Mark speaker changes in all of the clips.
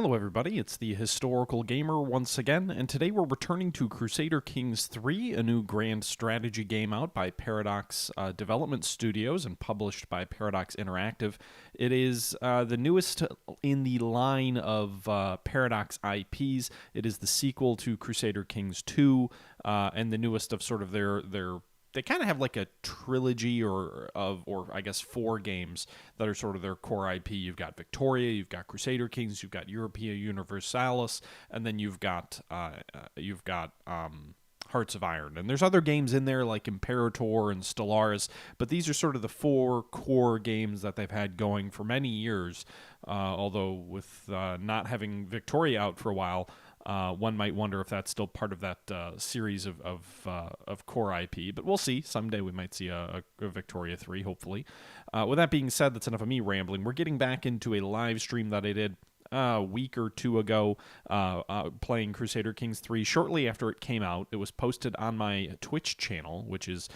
Speaker 1: Hello everybody, it's the Historical Gamer once again, and today we're returning to Crusader Kings III, a new grand strategy game out by Paradox Development Studios and published by Paradox Interactive. It is the newest in the line of Paradox IPs. It is the sequel to Crusader Kings II, and the newest of sort of their they kind of have like a trilogy or I guess four games that are sort of their core IP. You've got Victoria, you've got Crusader Kings, you've got Europea Universalis, and then you've got Hearts of Iron. And there's other games in there like Imperator and Stellaris, but these are sort of the four core games that they've had going for many years. Although with not having Victoria out for a while, one might wonder if that's still part of that series of core IP, but we'll see. Someday we might see a Victoria 3, hopefully. With that being said, that's enough of me rambling. We're getting back into a live stream that I did a week or two ago, playing Crusader Kings 3 shortly after it came out. It was posted on my Twitch channel, which is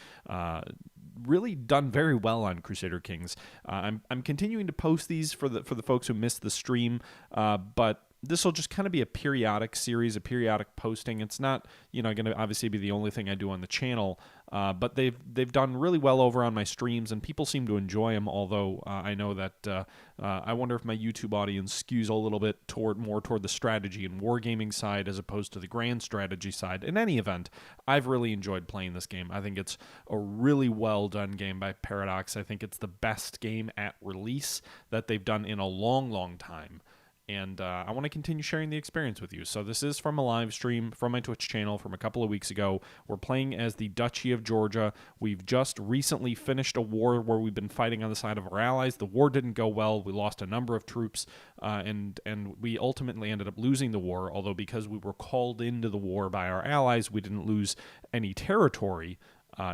Speaker 1: really done very well on Crusader Kings. I'm continuing to post these for the folks who missed the stream, but this will just kind of be a periodic series, a periodic posting. It's not, going to obviously be the only thing I do on the channel, but they've done really well over on my streams, and people seem to enjoy them. Although I know that I wonder if my YouTube audience skews a little bit more toward the strategy and wargaming side as opposed to the grand strategy side. In any event, I've really enjoyed playing this game. I think it's a really well done game by Paradox. I think it's the best game at release that they've done in a long, long time. And I want to continue sharing the experience with you. So this is from a live stream from my Twitch channel from a couple of weeks ago. We're playing as the Duchy of Georgia. We've just recently finished a war where we've been fighting on the side of our allies. The war didn't go well. We lost a number of troops, and we ultimately ended up losing the war, although because we were called into the war by our allies, we didn't lose any territory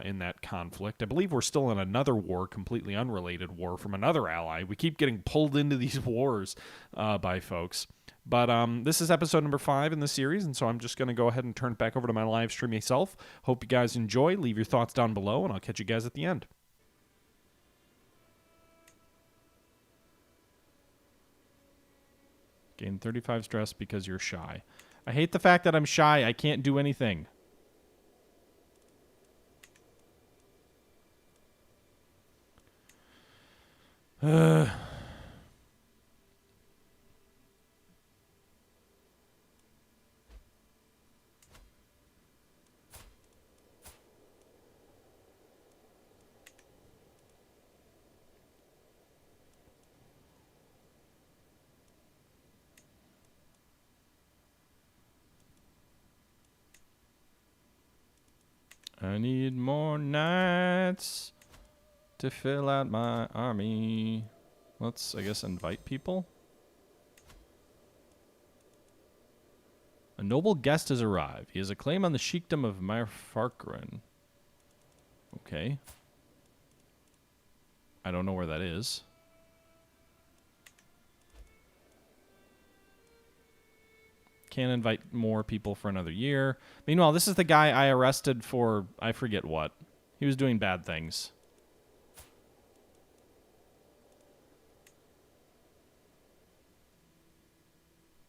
Speaker 1: in that conflict. I believe we're still in another war, completely unrelated war from another ally. We keep getting pulled into these wars by folks. But this is episode number 5 in the series, and so I'm just going to go ahead and turn it back over to my live stream myself. Hope you guys enjoy. Leave your thoughts down below, and I'll catch you guys at the end. Gain 35 stress because you're shy. I hate the fact that I'm shy. I can't do anything. I need more knights to fill out my army. Let's, I guess, invite people. A noble guest has arrived. He has a claim on the sheikdom of Myrfarkren. Okay. I don't know where that is. Can't invite more people for another year. Meanwhile, this is the guy I arrested for, I forget what. He was doing bad things.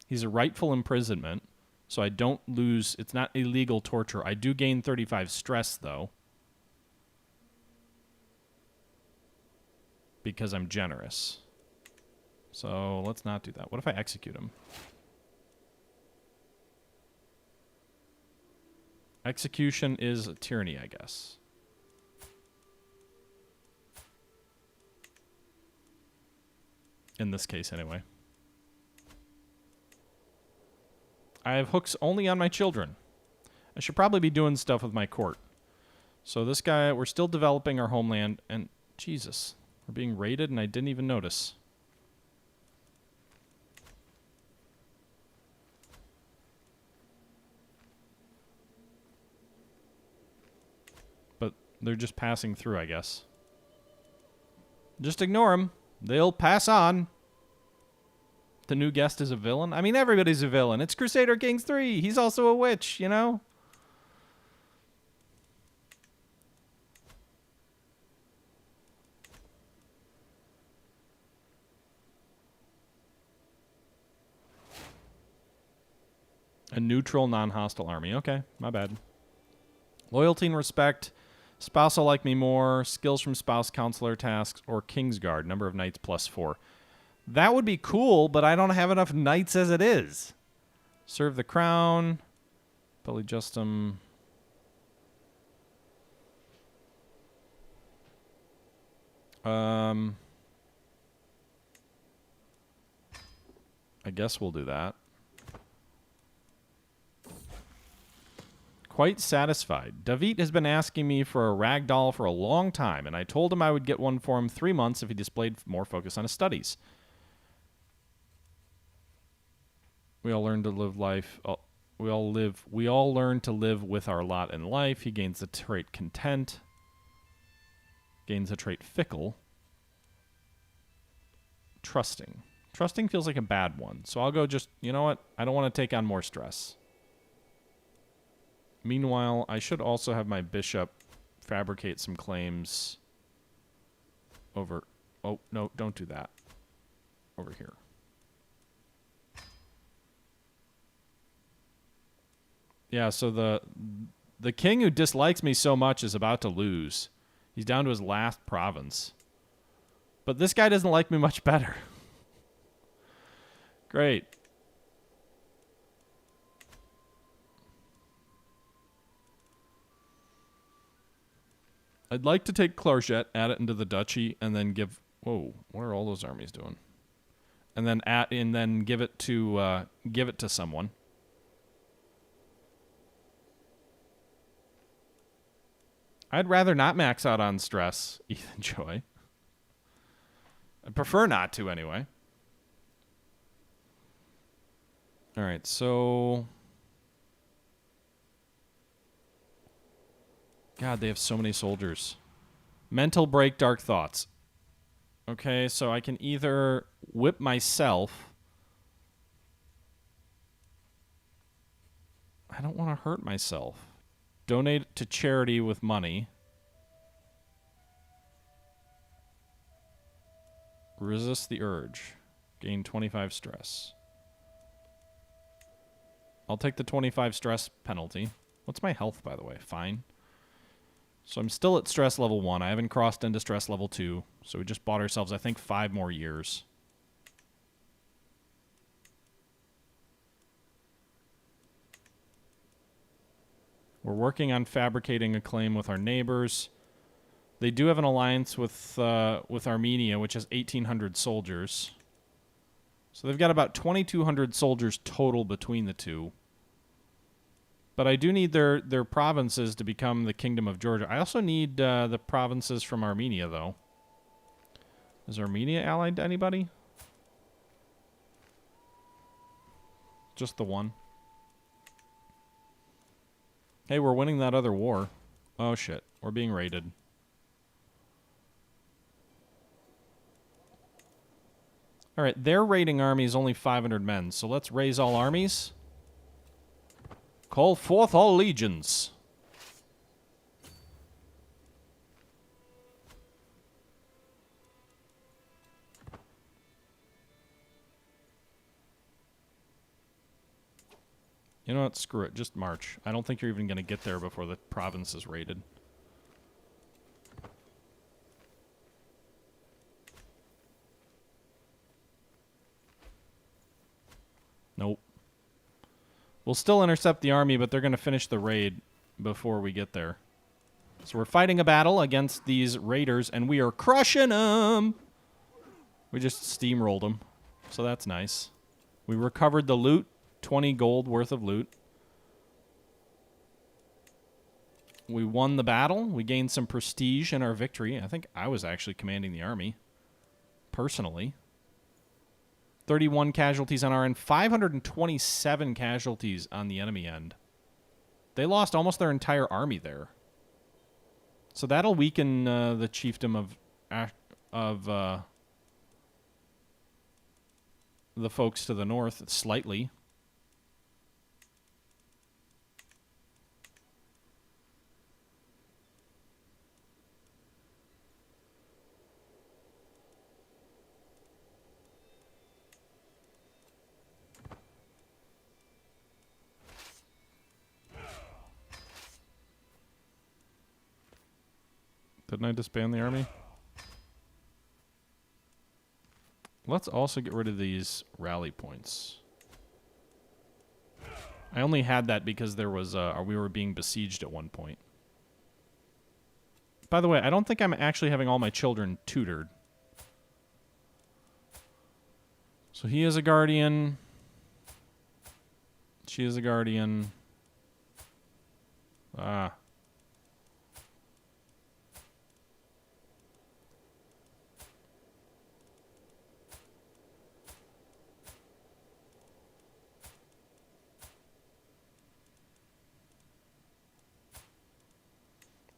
Speaker 1: He's a rightful imprisonment, so I don't lose. It's not illegal torture. I do gain 35 stress, though, because I'm generous. So let's not do that. What if I execute him? Execution is a tyranny, I guess. In this case, anyway. I have hooks only on my children. I should probably be doing stuff with my court. So this guy, we're still developing our homeland, and Jesus, we're being raided and I didn't even notice. But they're just passing through, I guess. Just ignore them. They'll pass on. The new guest is a villain? I mean, everybody's a villain. It's Crusader Kings III. He's also a witch, you know? A neutral, non-hostile army. Okay, my bad. Loyalty and respect. Spouse will like me more. Skills from spouse, counselor tasks, or Kingsguard. Number of knights +4. That would be cool, but I don't have enough knights as it is. Serve the crown. Belly Justum. I guess we'll do that. Quite satisfied. David has been asking me for a ragdoll for a long time, and I told him I would get one for him 3 months if he displayed more focus on his studies. We all learn to live life. We all learn to live with our lot in life. He gains the trait content. Gains the trait fickle. Trusting. Trusting feels like a bad one, so I'll go just, you know what? I don't want to take on more stress. Meanwhile, I should also have my bishop fabricate some claims over... Oh, no, don't do that. Over here. Yeah, so the king who dislikes me so much is about to lose. He's down to his last province. But this guy doesn't like me much better. Great. I'd like to take Clarget, add it into the duchy, and then give... Whoa, what are all those armies doing? And then give it to someone. I'd rather not max out on stress, Ethan Joy. I prefer not to, anyway. All right, so... God, they have so many soldiers. Mental break, dark thoughts. Okay, so I can either whip myself. I don't want to hurt myself. Donate to charity with money. Resist the urge. Gain 25 stress. I'll take the 25 stress penalty. What's my health, by the way? Fine. So I'm still at stress level 1. I haven't crossed into stress level 2. So we just bought ourselves, I think, 5 more years. We're working on fabricating a claim with our neighbors. They do have an alliance with Armenia, which has 1,800 soldiers. So they've got about 2,200 soldiers total between the two. But I do need their provinces to become the Kingdom of Georgia. I also need the provinces from Armenia, though. Is Armenia allied to anybody? Just the one. Hey, we're winning that other war. Oh, shit. We're being raided. All right, their raiding army is only 500 men, so let's raise all armies. Call forth all legions. You know what? Screw it. Just march. I don't think you're even going to get there before the province is raided. Nope. We'll still intercept the army, but they're going to finish the raid before we get there. So we're fighting a battle against these raiders, and we are crushing them. We just steamrolled them, so that's nice. We recovered the loot, 20 gold worth of loot. We won the battle. We gained some prestige in our victory. I think I was actually commanding the army, personally. 31 casualties on our end, 527 casualties on the enemy end. They lost almost their entire army there. So that'll weaken the chiefdom of the folks to the north slightly.
Speaker 2: Didn't I disband the army? Let's also get rid of these rally points. I only had that because there was we were being besieged at one point. By the way, I don't think I'm actually having all my children tutored. So he is a guardian. She is a guardian. Ah.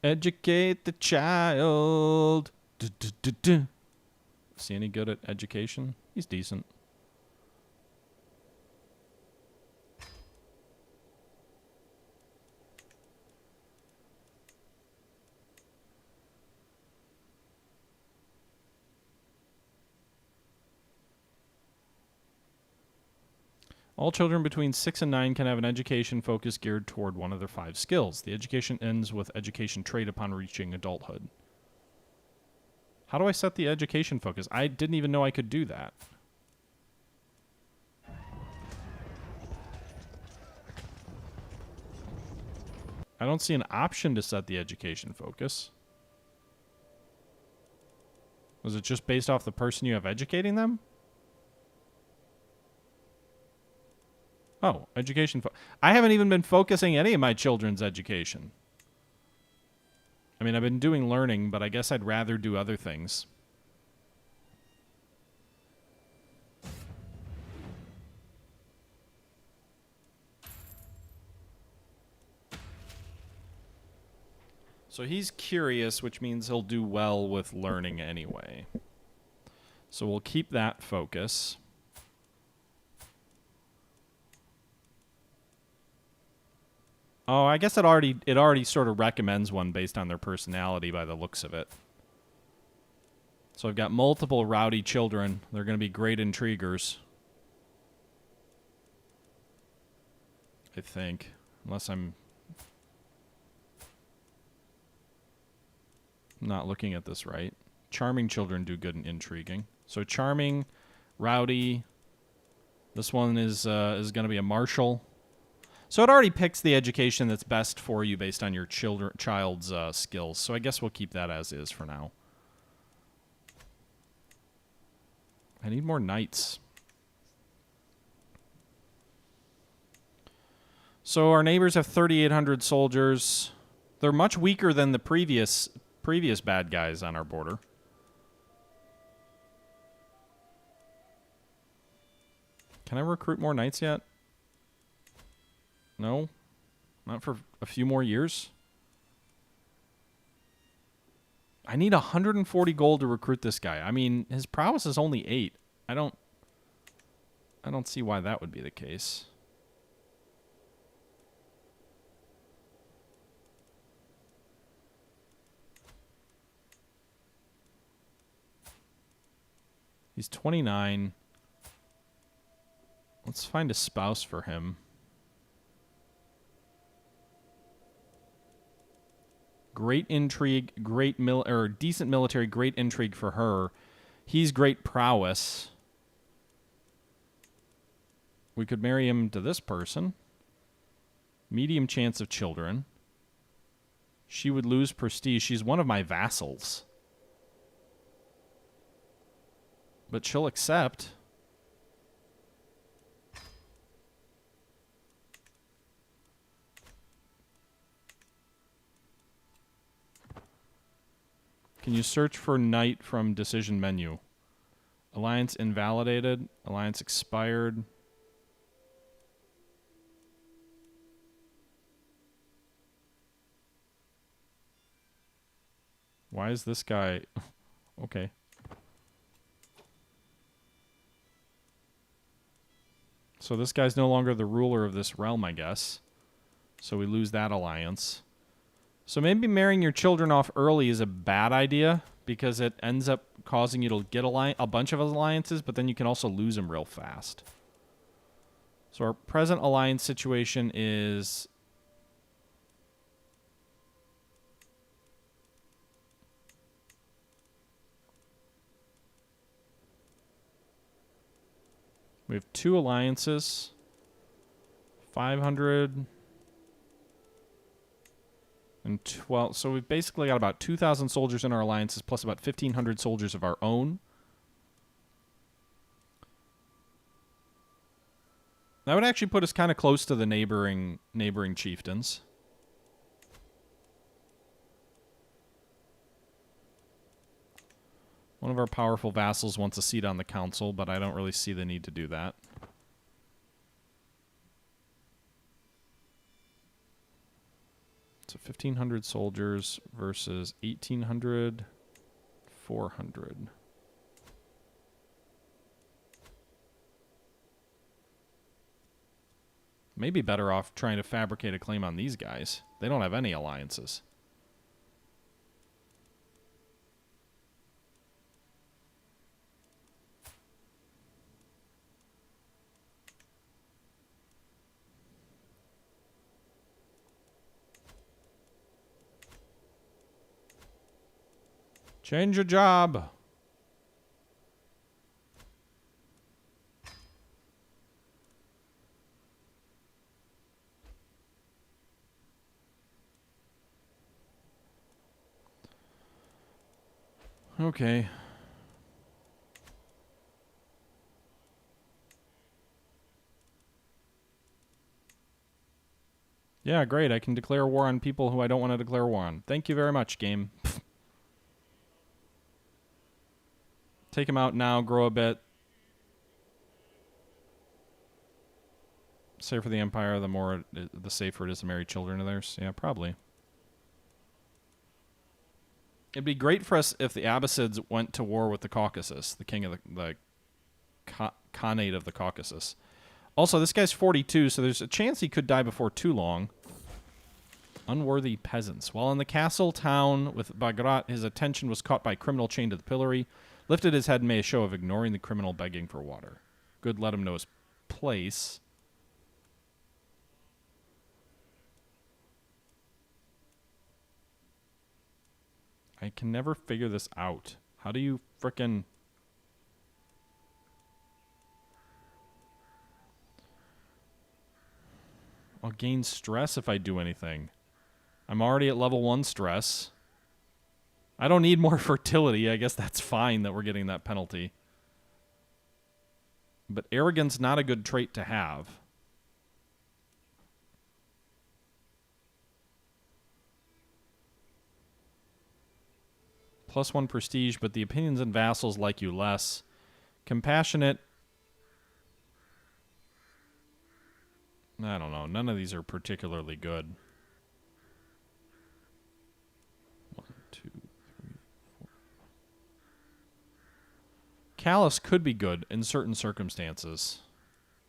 Speaker 2: Educate the child. Is he any good at education? He's decent. All children between 6 and 9 can have an education focus geared toward one of their 5 skills. The education ends with education trait upon reaching adulthood. How do I set the education focus? I didn't even know I could do that. I don't see an option to set the education focus. Was it just based off the person you have educating them? Oh, education. I haven't even been focusing any of my children's education. I mean, I've been doing learning, but I guess I'd rather do other things. So he's curious, which means he'll do well with learning anyway. So we'll keep that focus. Oh, I guess it already sort of recommends one based on their personality by the looks of it. So I've got multiple rowdy children. They're going to be great intriguers. I think. Unless I'm not looking at this right. Charming children do good in intriguing. So charming, rowdy. This one is going to be a marshal. So it already picks the education that's best for you based on your child's skills. So I guess we'll keep that as is for now. I need more knights. So our neighbors have 3,800 soldiers. They're much weaker than the previous bad guys on our border. Can I recruit more knights yet? No? Not for a few more years? I need 140 gold to recruit this guy. I mean, his prowess is only 8. I don't see why that would be the case. He's 29. Let's find a spouse for him. Great intrigue, decent military, great intrigue for her. He's great prowess. We could marry him to this person. Medium chance of children. She would lose prestige. She's one of my vassals. But she'll accept. Can you search for knight from decision menu? Alliance invalidated. Alliance expired. Why is this guy... Okay. So this guy's no longer the ruler of this realm, I guess. So we lose that alliance. So maybe marrying your children off early is a bad idea because it ends up causing you to get a bunch of alliances, but then you can also lose them real fast. So our present alliance situation is... We have 2 alliances. 500 and 12. So we've basically got about 2,000 soldiers in our alliances, plus about 1,500 soldiers of our own. That would actually put us kind of close to the neighboring chieftains. One of our powerful vassals wants a seat on the council, but I don't really see the need to do that. So 1,500 soldiers versus 1,800, 400. Maybe better off trying to fabricate a claim on these guys. They don't have any alliances. Change your job. Okay. Yeah, great. I can declare war on people who I don't want to declare war on. Thank you very much, game. Take him out now, grow a bit. Safer the Empire, the safer it is to marry children of theirs. Yeah, probably. It'd be great for us if the Abbasids went to war with the Caucasus, the king of the Khanate of the Caucasus. Also, this guy's 42, so there's a chance he could die before too long. Unworthy peasants. While in the castle town with Bagrat, his attention was caught by a criminal chained to the pillory. Lifted his head and made a show of ignoring the criminal begging for water. Good, let him know his place. I can never figure this out. How do you frickin'... I'll gain stress if I do anything. I'm already at level 1 stress. I don't need more fertility. I guess that's fine that we're getting that penalty. But arrogance not a good trait to have. +1 prestige, but the opinions and vassals like you less. Compassionate. I don't know. None of these are particularly good. 1, 2, 3, 4. Callous could be good in certain circumstances.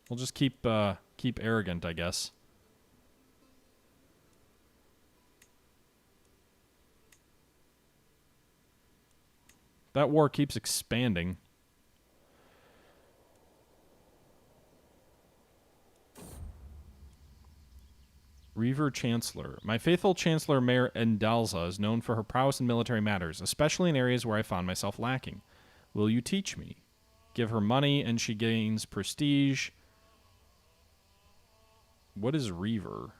Speaker 2: We'll just keep arrogant, I guess. That war keeps expanding. Reaver Chancellor. My faithful Chancellor Mayor Endalza is known for her prowess in military matters, especially in areas where I found myself lacking. Will you teach me? Give her money and she gains prestige. What is Reaver?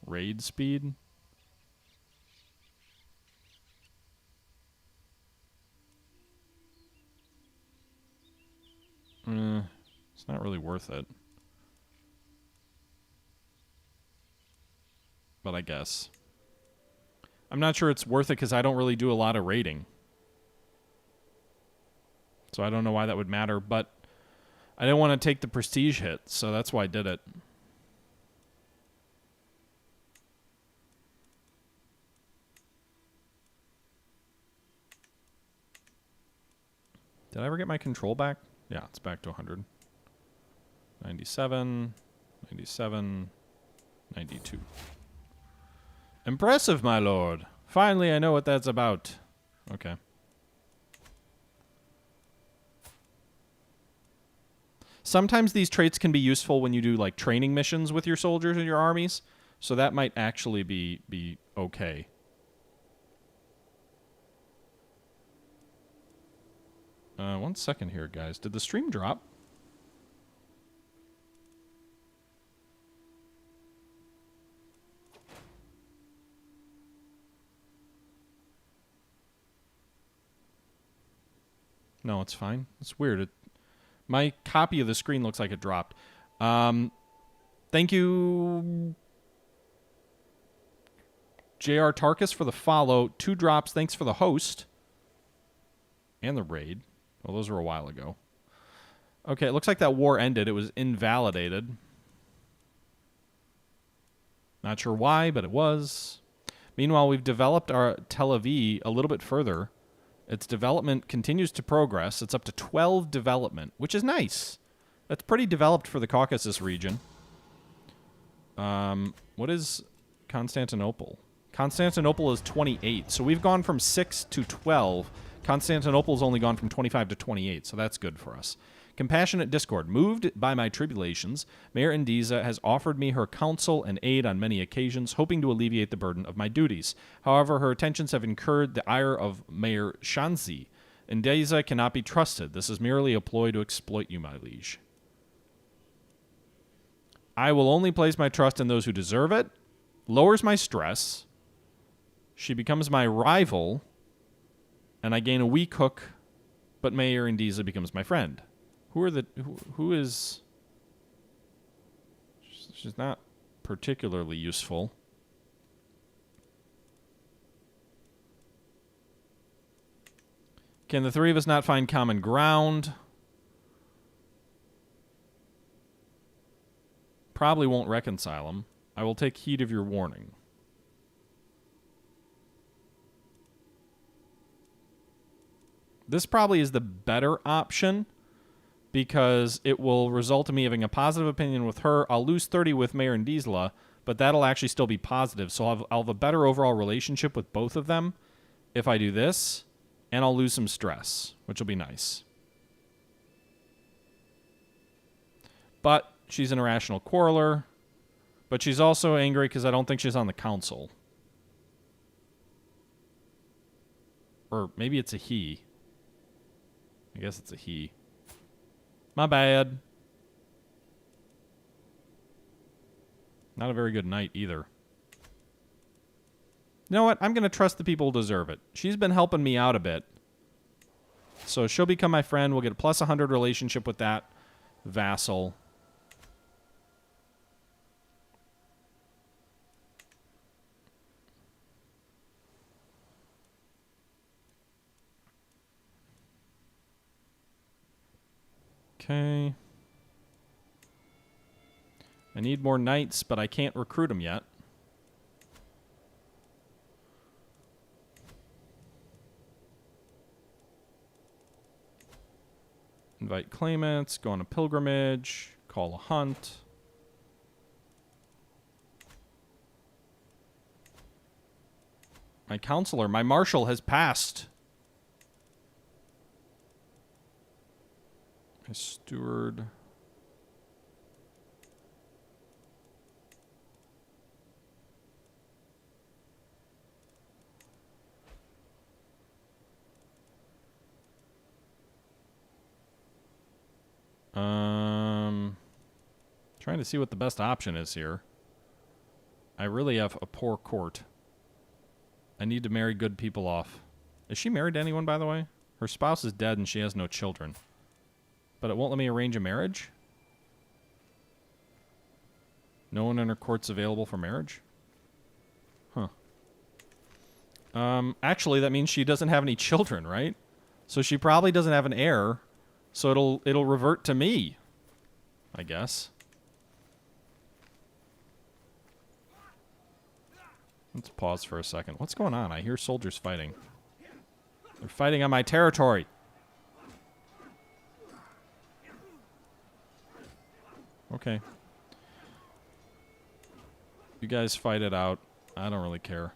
Speaker 2: Raid speed? It's not really worth it. But I guess. I'm not sure it's worth it because I don't really do a lot of raiding. So I don't know why that would matter, but I didn't want to take the prestige hit, so that's why I did it. Did I ever get my control back? Yeah, it's back to 100. 97, 97, 92. Impressive, my lord. Finally, I know what that's about. Okay. Sometimes these traits can be useful when you do like training missions with your soldiers and your armies, so that might actually be okay. 1 second here, guys. Did the stream drop? No, it's fine. It's weird. My copy of the screen looks like it dropped. Thank you, J.R. Tarkus, for the follow. 2 drops. Thanks for the host. And the raid. Well, those were a while ago. Okay, it looks like that war ended. It was invalidated. Not sure why, but it was. Meanwhile, we've developed our Tel Aviv a little bit further. Its development continues to progress. It's up to 12 development, which is nice. That's pretty developed for the Caucasus region. What is Constantinople? Constantinople is 28, so we've gone from 6 to 12. Constantinople's only gone from 25 to 28, so that's good for us. Compassionate Discord. Moved by my tribulations, Mayor Indiza has offered me her counsel and aid on many occasions, hoping to alleviate the burden of my duties. However, her attentions have incurred the ire of Mayor Shanzi. Indiza cannot be trusted. This is merely a ploy to exploit you, my liege. I will only place my trust in those who deserve it. Lowers my stress. She becomes my rival, and I gain a weak hook, but Mayor Indiza becomes my friend. Who is... She's not particularly useful. Can the three of us not find common ground? Probably won't reconcile them. I will take heed of your warning. This probably is the better option, because it will result in me having a positive opinion with her. I'll lose 30 with Mayor Ndizla, but that'll actually still be positive. So I'll have a better overall relationship with both of them if I do this, and I'll lose some stress, which will be nice. But she's an irrational quarreler, but she's also angry because I don't think she's on the council. Or maybe it's a he. I guess it's a he. My bad. Not a very good night either. You know what? I'm going to trust the people who deserve it. She's been helping me out a bit. So she'll become my friend. We'll get a plus 100 relationship with that vassal. Okay. I need more knights, but I can't recruit them yet. Invite claimants, go on a pilgrimage, call a hunt. My counselor, my marshal has passed. My steward. Trying to see what the best option is here. I really have a poor court. I need to marry good people off. Is she married to anyone, by the way? Her spouse is dead and she has no children. But it won't let me arrange a marriage? No one in her court's available for marriage? Huh. Actually, that means she doesn't have any children, right? So she probably doesn't have an heir. So it'll revert to me, I guess. Let's pause for a second. What's going on? I hear soldiers fighting. They're fighting on my territory. Okay. You guys fight it out. I don't really care.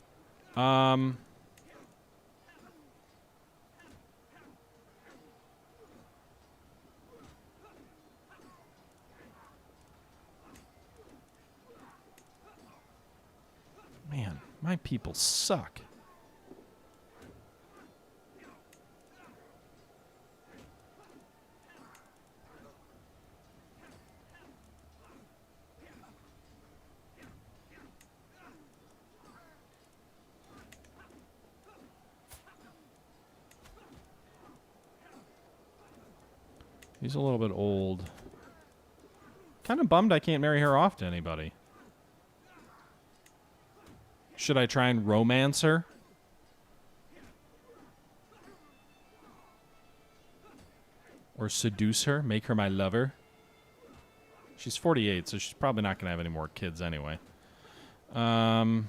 Speaker 2: Man, my people suck. She's a little bit old. Kind of bummed I can't marry her off to anybody. Should I try and romance her? Or seduce her? Make her my lover? She's 48, so she's probably not going to have any more kids anyway. No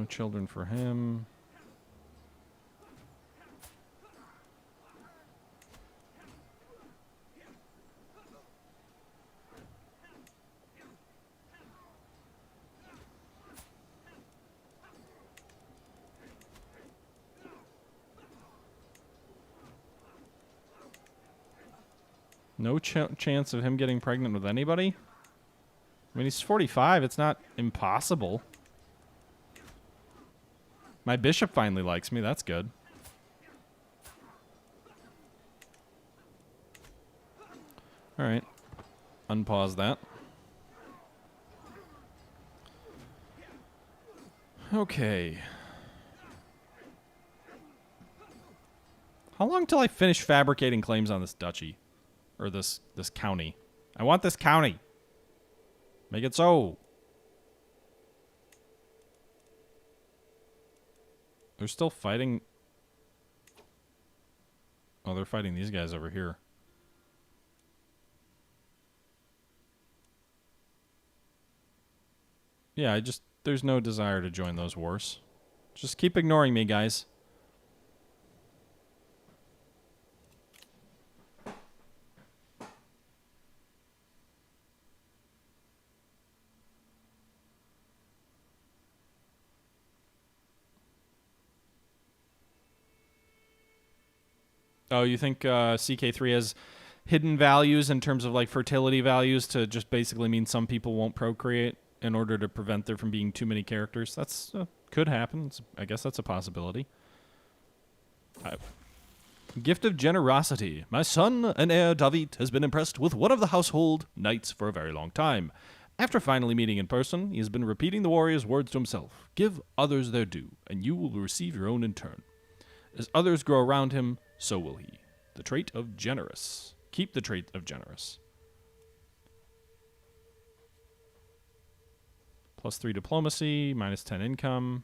Speaker 2: children for him. No chance of him getting pregnant with anybody? I mean, he's 45. It's not impossible. My bishop finally likes me. That's good. All right. Unpause that. Okay. How long till I finish fabricating claims on this duchy? Or this county? I want this county. Make it so. They're still fighting. Oh, they're fighting these guys over here. Yeah, there's no desire to join those wars. Just keep ignoring me, guys. Oh, you think CK3 has hidden values in terms of like fertility values to just basically mean some people won't procreate in order to prevent there from being too many characters? That's could happen. I guess that's a possibility. Gift of generosity. My son and heir David has been impressed with one of the household knights for a very long time. After finally meeting in person, he has been repeating the warrior's words to himself. Give others their due, and you will receive your own in turn. As others grow around him, so will he. The trait of generous. Keep the trait of generous. +3 diplomacy, -10 income.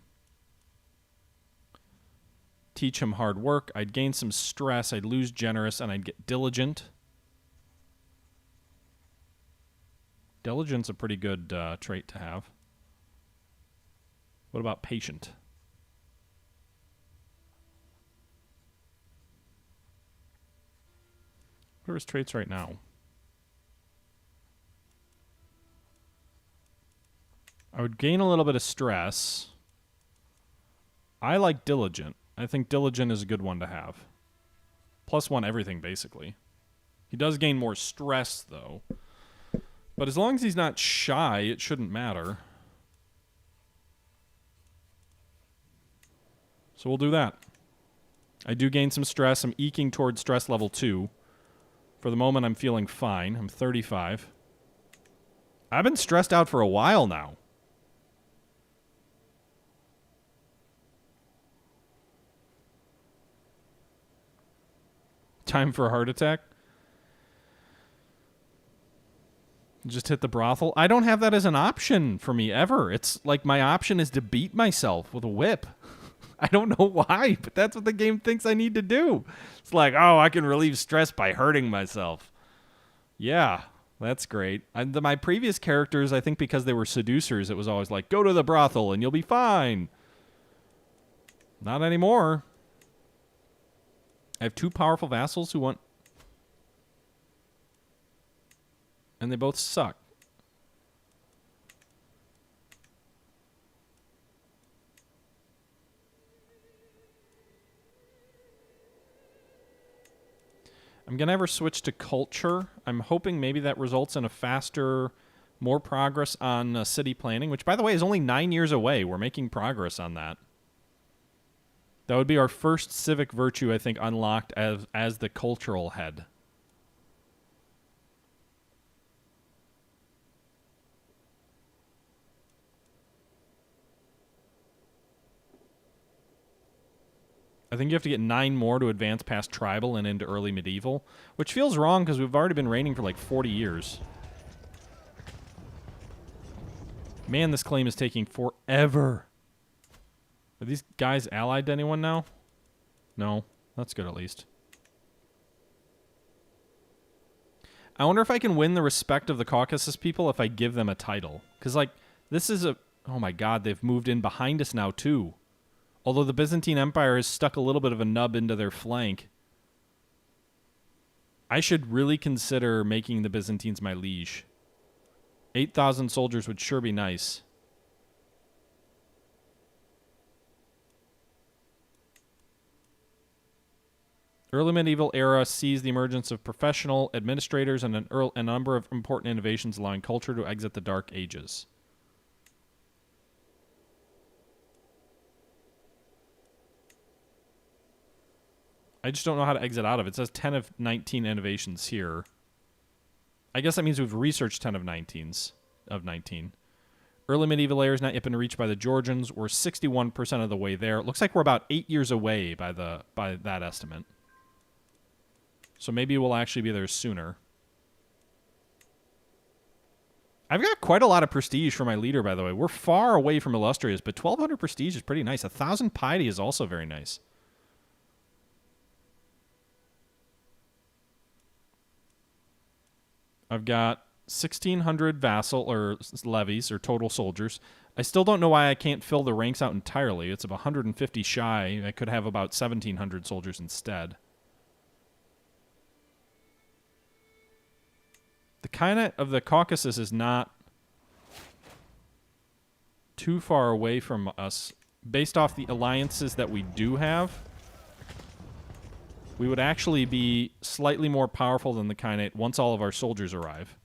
Speaker 2: Teach him hard work. I'd gain some stress. I'd lose generous, and I'd get diligent. Diligent's a pretty good trait to have. What about patient? What are his traits right now? I would gain a little bit of stress. I like diligent. I think diligent is a good one to have. +1 everything, basically. He does gain more stress, though. But as long as he's not shy, it shouldn't matter. So we'll do that. I do gain some stress. I'm eking towards stress level 2. For the moment, I'm feeling fine. I'm 35. I've been stressed out for a while now. Time for a heart attack? Just hit the brothel? I don't have that as an option for me ever. It's like my option is to beat myself with a whip. I don't know why, but that's what the game thinks I need to do. It's like, oh, I can relieve stress by hurting myself. Yeah, that's great. My previous characters, I think because they were seducers, it was always like, go to the brothel and you'll be fine. Not anymore. I have 2 powerful vassals who want... And they both suck. I'm going to ever switch to culture. I'm hoping maybe that results in a faster, more progress on city planning, which, by the way, is only 9 years away. We're making progress on that. That would be our first civic virtue, I think, unlocked as the cultural head. I think you have to get 9 more to advance past tribal and into early medieval, which feels wrong because we've already been reigning for like 40 years. Man, this claim is taking forever. Are these guys allied to anyone now? No. That's good at least. I wonder if I can win the respect of the Caucasus people if I give them a title. Because, like, this is a... Oh my god, they've moved in behind us now, too. Although the Byzantine Empire has stuck a little bit of a nub into their flank. I should really consider making the Byzantines my liege. 8,000 soldiers would sure be nice. Early medieval era sees the emergence of professional administrators and a number of important innovations allowing culture to exit the Dark Ages. I just don't know how to exit out of it. It says 10 of 19 innovations here. I guess that means we've researched 10 of 19s of 19. Early medieval era is not yet been reached by the Georgians. We're 61% of the way there. It looks like we're about 8 years away by that estimate. So maybe we'll actually be there sooner. I've got quite a lot of prestige for my leader, by the way. We're far away from illustrious, but 1,200 prestige is pretty nice. 1,000 piety is also very nice. I've got 1,600 vassal or levies or total soldiers. I still don't know why I can't fill the ranks out entirely. It's of 150 shy. I could have about 1,700 soldiers instead. The Khanate of the Caucasus is not too far away from us. Based off the alliances that we do have, we would actually be slightly more powerful than the Khanate once all of our soldiers arrive.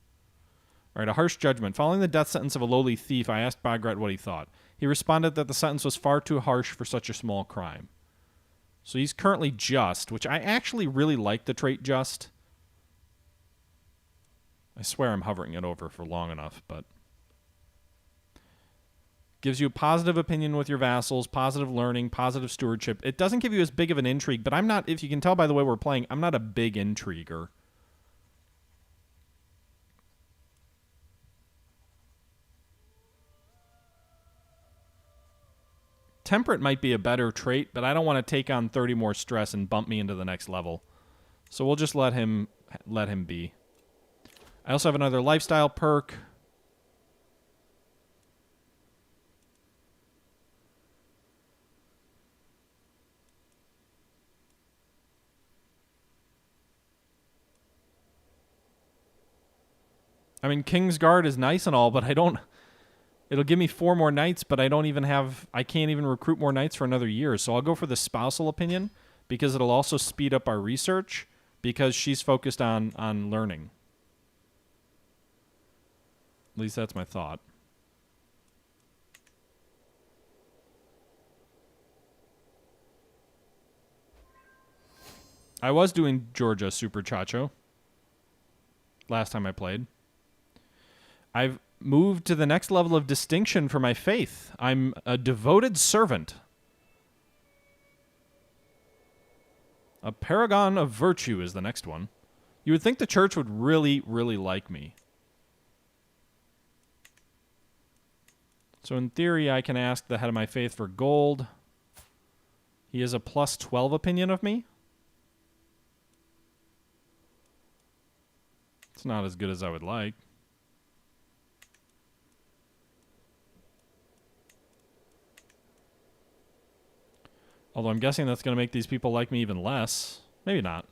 Speaker 2: All right, a harsh judgment. Following the death sentence of a lowly thief, I asked Bagrat what he thought. He responded that the sentence was far too harsh for such a small crime. So he's currently just, which I actually really like the trait just. I swear I'm hovering it over for long enough, but... Gives you a positive opinion with your vassals, positive learning, positive stewardship. It doesn't give you as big of an intrigue, but I'm not, if you can tell by the way we're playing, I'm not a big intriguer. Temperate might be a better trait, but I don't want to take on 30 more stress and bump me into the next level. So we'll just let him be. I also have another lifestyle perk. I mean, Kingsguard is nice and all, but I don't... It'll give me 4 more knights, but I don't even have... I can't even recruit more knights for another year. So I'll go for the spousal opinion, because it'll also speed up our research, because she's focused on learning. At least that's my thought. I was doing Georgia Super Chacho last time I played. I've moved to the next level of distinction for my faith. I'm a devoted servant. A paragon of virtue is the next one. You would think the church would really, really like me. So in theory, I can ask the head of my faith for gold. He has a plus 12 opinion of me. It's not as good as I would like. Although I'm guessing that's going to make these people like me even less. Maybe not.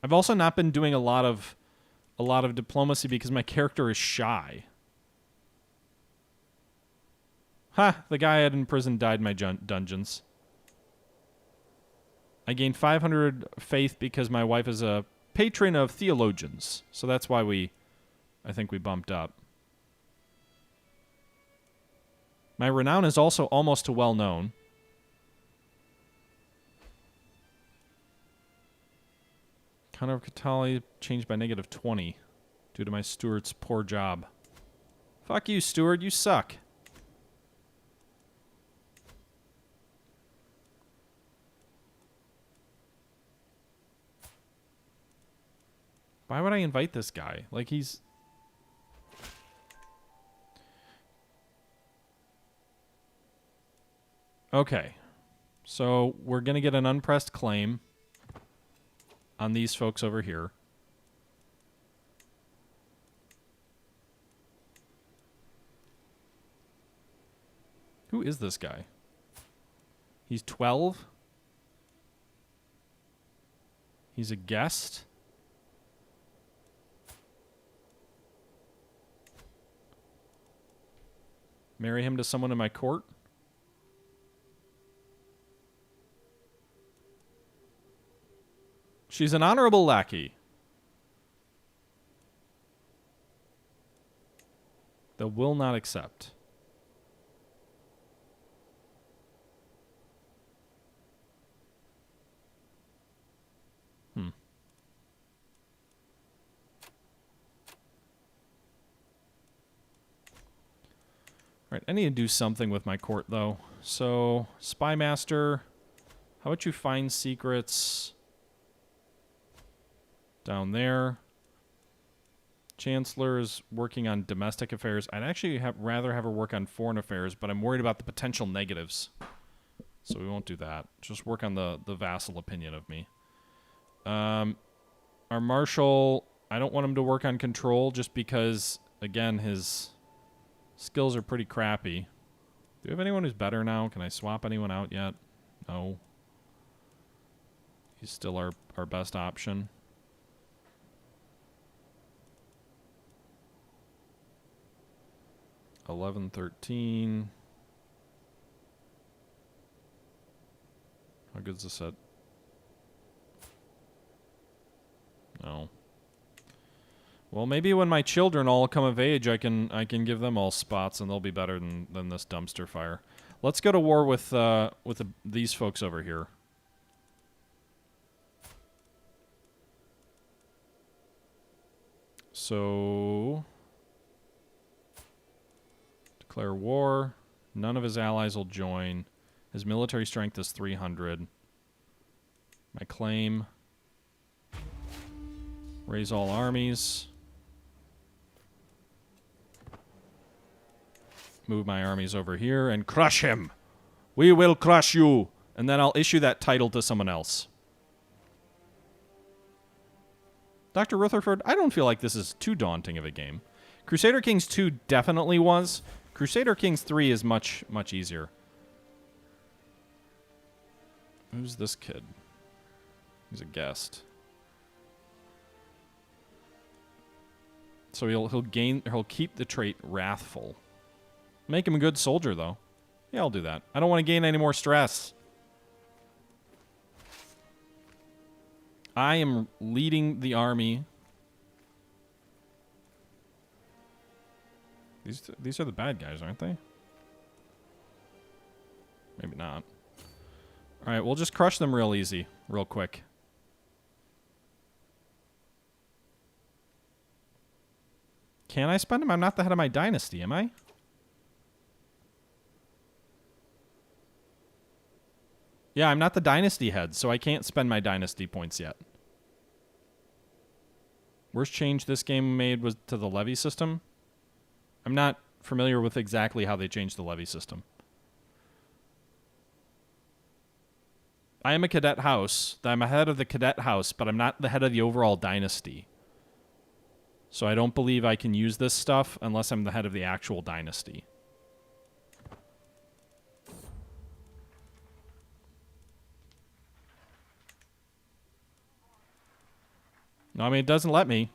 Speaker 2: I've also not been doing a lot of diplomacy because my character is shy. Ha! The guy I had in prison died in my dungeons. I gained 500 faith because my wife is a patron of theologians. So that's why I think we bumped up. My renown is also almost to well-known. Counter of Catali changed by negative 20 due to my steward's poor job. Fuck you, steward. You suck. Why would I invite this guy? Like, he's... Okay. So, we're going to get an unpressed claim on these folks over here. Who is this guy? He's 12? He's a guest? Marry him to someone in my court? She's an honorable lackey. That will not accept. Right, I need to do something with my court, though. So, Spy Master, how about you find secrets down there? Chancellor is working on domestic affairs. I'd actually rather have her work on foreign affairs, but I'm worried about the potential negatives. So we won't do that. Just work on the vassal opinion of me. Our Marshal, I don't want him to work on control just because, again, his... skills are pretty crappy. Do we have anyone who's better now? Can I swap anyone out yet? No. He's still our best option. $11-13. How good's this at? No. Well, maybe when my children all come of age, I can give them all spots, and they'll be better than this dumpster fire. Let's go to war with these folks over here. So, declare war. None of his allies will join. His military strength is 300. My claim. Raise all armies. Move my armies over here and crush him. We will crush you. And then I'll issue that title to someone else. Dr. Rutherford, I don't feel like this is too daunting of a game. Crusader Kings II definitely was. Crusader Kings III is much, much easier. Who's this kid? He's a guest. So he'll keep the trait wrathful. Make him a good soldier, though. Yeah, I'll do that. I don't want to gain any more stress. I am leading the army. These are the bad guys, aren't they? Maybe not. All right, we'll just crush them real easy, real quick. Can I spend them? I'm not the head of my dynasty, am I? Yeah, I'm not the dynasty head, so I can't spend my dynasty points yet. Worst change this game made was to the levy system. I'm not familiar with exactly how they changed the levy system. I am a cadet house. I'm a head of the cadet house, but I'm not the head of the overall dynasty. So I don't believe I can use this stuff unless I'm the head of the actual dynasty. No, I mean, it doesn't let me.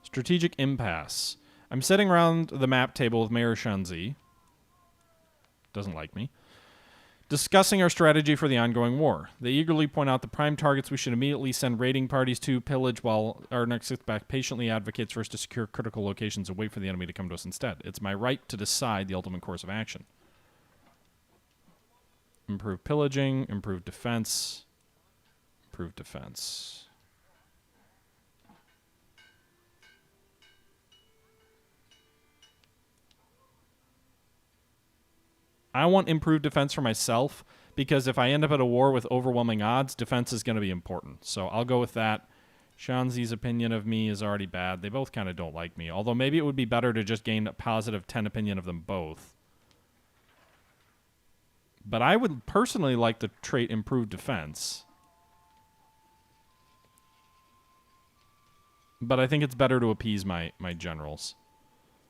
Speaker 2: Strategic impasse. I'm sitting around the map table with Mayor Shanzi. Doesn't like me. Discussing our strategy for the ongoing war. They eagerly point out the prime targets we should immediately send raiding parties to pillage, while our next sits back patiently advocates for us to secure critical locations and wait for the enemy to come to us instead. It's my right to decide the ultimate course of action. Improve pillaging, improve defense, improve defense. I want improved defense for myself because if I end up at a war with overwhelming odds, defense is going to be important. So I'll go with that. Shanzi's opinion of me is already bad. They both kind of don't like me, although maybe it would be better to just gain a positive 10 opinion of them both. But I would personally like the trait improved defense. But I think it's better to appease my generals.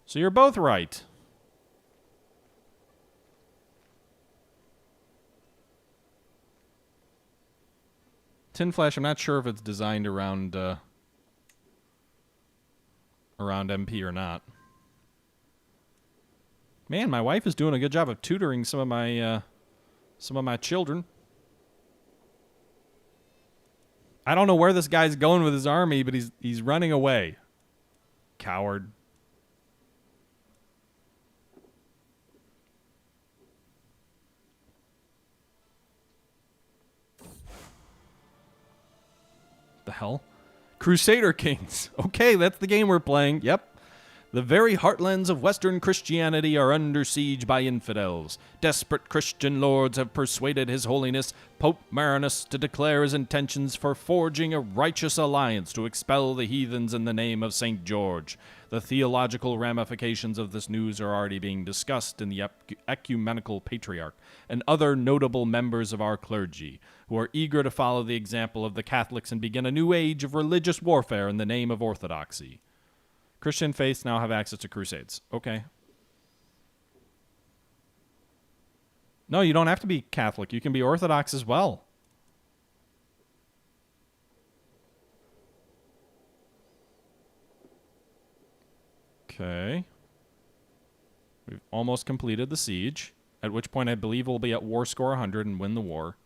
Speaker 2: So you're both right. Tin Flash, I'm not sure if it's designed around MP or not. Man, my wife is doing a good job of tutoring some of my children. I don't know where this guy's going with his army, but he's running away. Coward. The hell? Crusader Kings. Okay, that's the game we're playing. Yep. The very heartlands of Western Christianity are under siege by infidels. Desperate Christian lords have persuaded His Holiness Pope Marinus to declare his intentions for forging a righteous alliance to expel the heathens in the name of St. George. The theological ramifications of this news are already being discussed in the ecumenical patriarch and other notable members of our clergy, who are eager to follow the example of the Catholics and begin a new age of religious warfare in the name of orthodoxy. Christian faiths now have access to crusades. Okay. No, you don't have to be Catholic. You can be Orthodox as well. Okay. We've almost completed the siege, at which point I believe we'll be at war score 100 and win the war.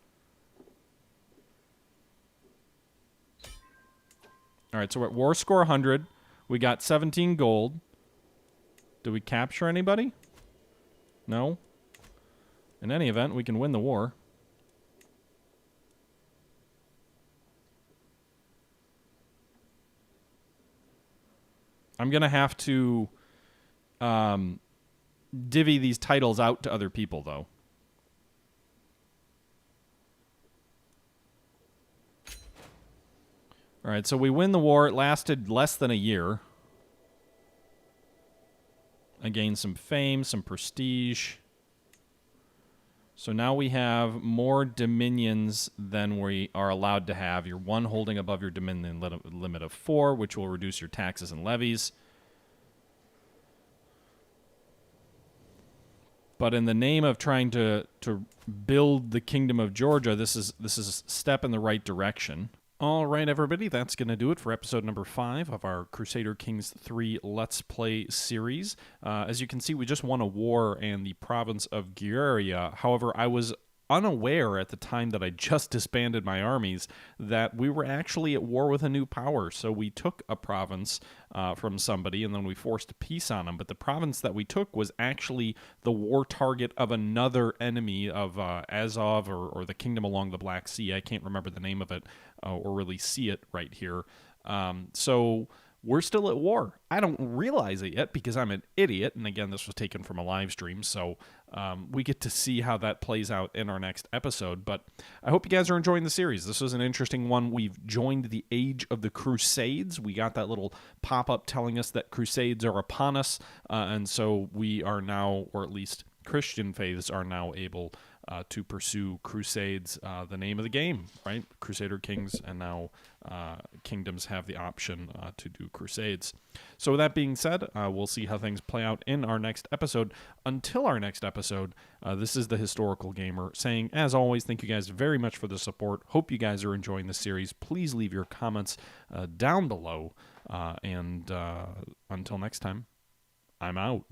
Speaker 2: All right, so we're at war score 100. We got 17 gold. Did we capture anybody? No. In any event, we can win the war. I'm going to have to divvy these titles out to other people, though. All right, so we win the war. It lasted less than a year. I gained some fame, some prestige. So now we have more dominions than we are allowed to have. You're one holding above your dominion limit of 4, which will reduce your taxes and levies. But in the name of trying to build the Kingdom of Georgia, this is a step in the right direction. All right, everybody, that's going to do it for episode number 5 of our Crusader Kings III Let's Play series. As you can see, we just won a war in the province of Gueria. However, I was unaware at the time that I just disbanded my armies that we were actually at war with a new power. So we took a province from somebody and then we forced peace on them. But the province that we took was actually the war target of another enemy of Azov or the kingdom along the Black Sea. I can't remember the name of it or really see it right here. So we're still at war. I don't realize it yet because I'm an idiot. And again, this was taken from a live stream, so we get to see how that plays out in our next episode. But I hope you guys are enjoying the series. This was an interesting one. We've joined the age of the Crusades. We got that little pop-up telling us that Crusades are upon us. And so we are now, or at least Christian faiths are now able to pursue Crusades, the name of the game, right? Crusader Kings, and now Kingdoms have the option to do Crusades. So with that being said, we'll see how things play out in our next episode. Until our next episode, this is the Historical Gamer saying, as always, thank you guys very much for the support. Hope you guys are enjoying the series. Please leave your comments down below. And until next time, I'm out.